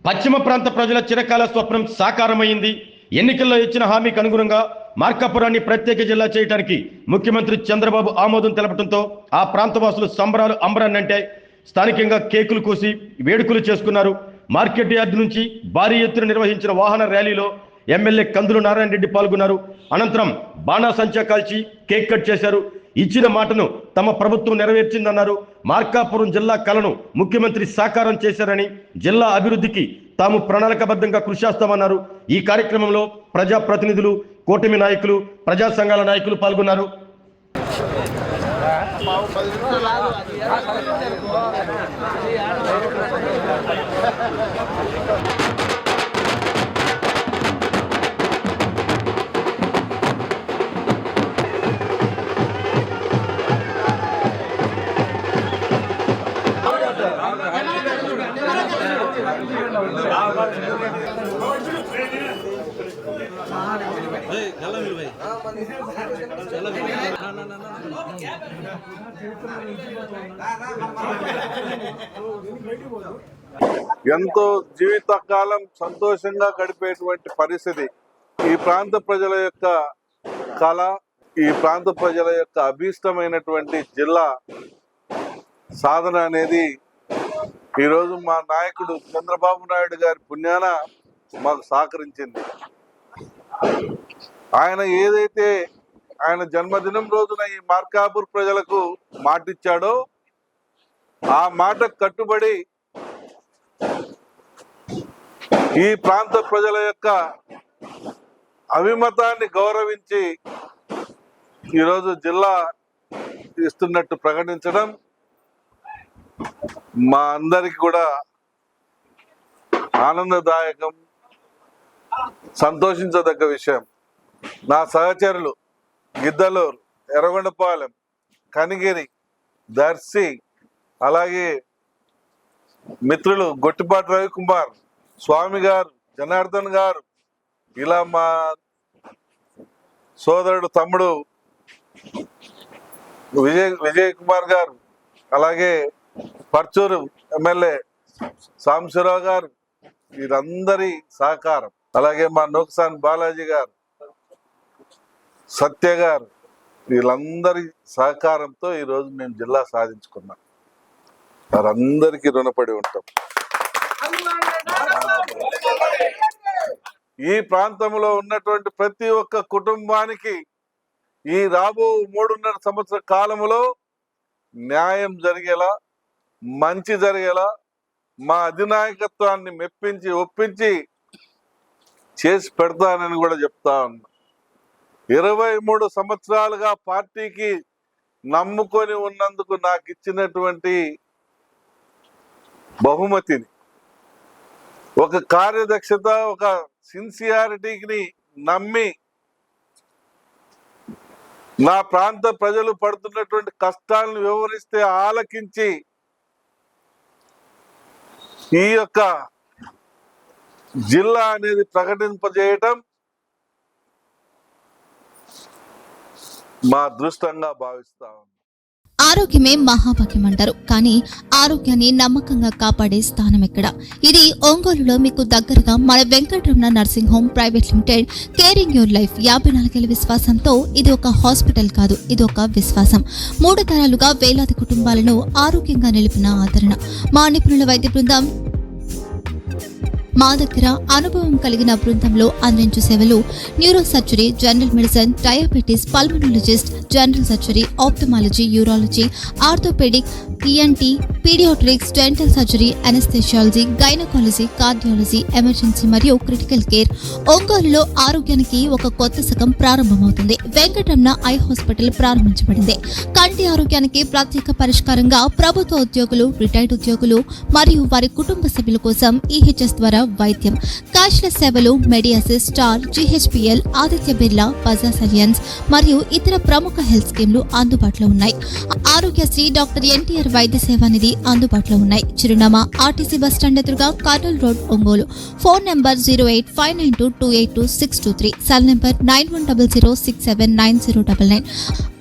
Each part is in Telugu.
పశ్చిమ ప్రాంత ప్రజల చిరకాల స్వప్నం సాకారమైంది. ఎన్నికల్లో ఇచ్చిన హామీకి అనుగుణంగా మార్కాపురాన్ని ప్రత్యేక జిల్లా చేయడానికి ముఖ్యమంత్రి చంద్రబాబు ఆమోదం తెలపడంతో ఆ ప్రాంతవాసులు సంబరాలు అంబరాన్నంటే స్థానికంగా కేకులు కోసి వేడుకలు చేసుకున్నారు. మార్కెట్ యార్డు నుంచి భారీ ఎత్తున నిర్వహించిన వాహన ర్యాలీలో ఎమ్మెల్యే కందులు నారాయణ రెడ్డి పాల్గొన్నారు. అనంతరం బాణాసంచా కాల్చి కేక్ కట్ చేశారు. ఇచ్చిన మాటను తమ ప్రభుత్వం నెరవేర్చిందన్నారు. మార్కాపురం జిల్లా కలను ముఖ్యమంత్రి సాకారం చేశారని, జిల్లా అభివృద్ధికి తాము ప్రణాళికబద్ధంగా కృషి చేస్తామన్నారు. ఈ కార్యక్రమంలో ప్రజాప్రతినిధులు, కూటమి నాయకులు, ప్రజా సంఘాల నాయకులు పాల్గొన్నారు. ఎంతో జీవితకాలం సంతోషంగా గడిపేటువంటి పరిస్థితి. ఈ ప్రాంత ప్రజల యొక్క కళ, ఈ ప్రాంత ప్రజల యొక్క అభీష్టమైనటువంటి జిల్లా సాధన అనేది ఈరోజు మా నాయకుడు చంద్రబాబు నాయుడు గారి పుణ్యాన మాకు సహకరించింది. ఆయన ఏదైతే ఆయన జన్మదినం రోజున ఈ మార్కాపూర్ ప్రజలకు మాటిచ్చాడో ఆ మాటకు కట్టుబడి ఈ ప్రాంత ప్రజల యొక్క అభిమతాన్ని గౌరవించి ఈరోజు జిల్లా ఇస్తున్నట్టు ప్రకటించడం మా అందరికి కూడా ఆనందదాయకం, సంతోషించదగ్గ విషయం. నా సహచరులు గిద్దలూరు, ఎర్రగొండపాలెం, కనిగిరి, దర్శి, అలాగే మిత్రులు గొట్టిపాటి రవికుమార్, స్వామి గారు, జనార్దన్ గారు, ఇలా మా సోదరుడు తమ్ముడు విజయ్ కుమార్ గారు, అలాగే పర్చూరు ఎమ్మెల్యే సాంబశివరావు గారు, వీరందరి సహకారం, అలాగే మా నూకసాని బాలాజీ గారు, సత్య గారు, వీళ్ళందరి సహకారంతో ఈరోజు మేము జిల్లా సాధించుకున్నాం. వారందరికీ రుణపడి ఉంటాం. ఈ ప్రాంతంలో ఉన్నటువంటి ప్రతి ఒక్క కుటుంబానికి ఈ రాబో 3.5 సంవత్సర కాలంలో న్యాయం జరిగేలా, మంచి జరిగేలా మా అధినాయకత్వాన్ని మెప్పించి ఒప్పించి చేసి పెడతానని కూడా చెప్తా ఉన్నా. 23 సంవత్సరాలుగా పార్టీకి నమ్ముకొని ఉన్నందుకు నాకు ఇచ్చినటువంటి బహుమతిని, ఒక కార్యదక్షత, ఒక సిన్సియారిటీని నమ్మి నా ప్రాంత ప్రజలు పడుతున్నటువంటి కష్టాలను వివరిస్తే ఆలకించి ఈ యొక్క జిల్లా అనేది ప్రకటింపజేయటం మా అదృష్టంగా భావిస్తా ఉన్నాం. ఆరోగ్యమే మహాభాగ్యం అంటారు, కానీ ఆరోగ్యాన్ని నమ్మకంగా కాపాడే స్థానం ఎక్కడ? ఇది ఒంగోలులో మీకు దగ్గరగా మన Venkataramana nursing home private limited. Caring your life 54 ఏళ్ల విశ్వాసంతో ఇది ఒక హాస్పిటల్ కాదు, ఇది ఒక విశ్వాసం. 3 తరాలుగా వేలాది కుటుంబాలను ఆరోగ్యంగా నిలిపిన ఆదరణ. మా నిపుణుల వైద్య బృందం మా దగ్గర అనుభవం కలిగిన బృందంలో అందించే సేవలు neuro surgery, general medicine, diabetes, pulmonologist, general surgery, ophthalmology, urology, orthopaedic, ENT, paediatrics, dental surgery, anaesthesiology, gynaecology, cardiology, emergency మరియు క్రిటికల్ కేర్. ఒంగోలులో ఆరోగ్యానికి ఒక కొత్త శకం ప్రారంభమవుతుంది. వెంకటరమణ ఐ హాస్పిటల్ ప్రారంభించబడింది. కంటి ఆరోగ్యానికి ప్రత్యేక పరిష్కారంగా ప్రభుత్వ ఉద్యోగులు, రిటైర్డ్ ఉద్యోగులు మరియు వారి కుటుంబ సభ్యుల కోసం ఈహెచ్ఎస్ ద్వారా వైద్యం, క్యాష్లెస్ సేవలు, మెడియాసిస్, స్టార్, జీహెచ్పిఎల్, ఆదిత్య బిర్లా, బజాజ్ అలియన్స్ మరియు ఇతర ప్రముఖ హెల్త్ స్కీమ్లు అందుబాటులో ఉన్నాయి. ఆరోగ్యశ్రీ, డాక్టర్ ఎన్టీఆర్ వైద్య సేవా నిధి అందుబాటులో ఉన్నాయి. చిరునామా ఆర్టీసీ బస్టాండ్ ఎదురుగా, Kurnool road, Ongole. Phone number 08592282623, cell number 9100679099.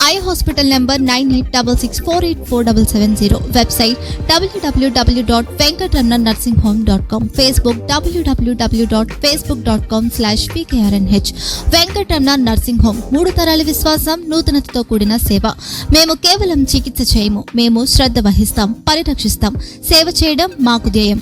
Eye hospital number 9866484770. Website www.venkatramnanursing.com. Facebook www.facebook.com/pkrnh. Venkataramana nursing home, 3 తరాల విశ్వాసం, నూతనతతో కూడిన సేవ. మేము కేవలం చికిత్స చేయము, మేము శ్రద్ధ వహిస్తాం, పరిరక్షిస్తాం. సేవ చేయడం మాకు ధ్యేయం.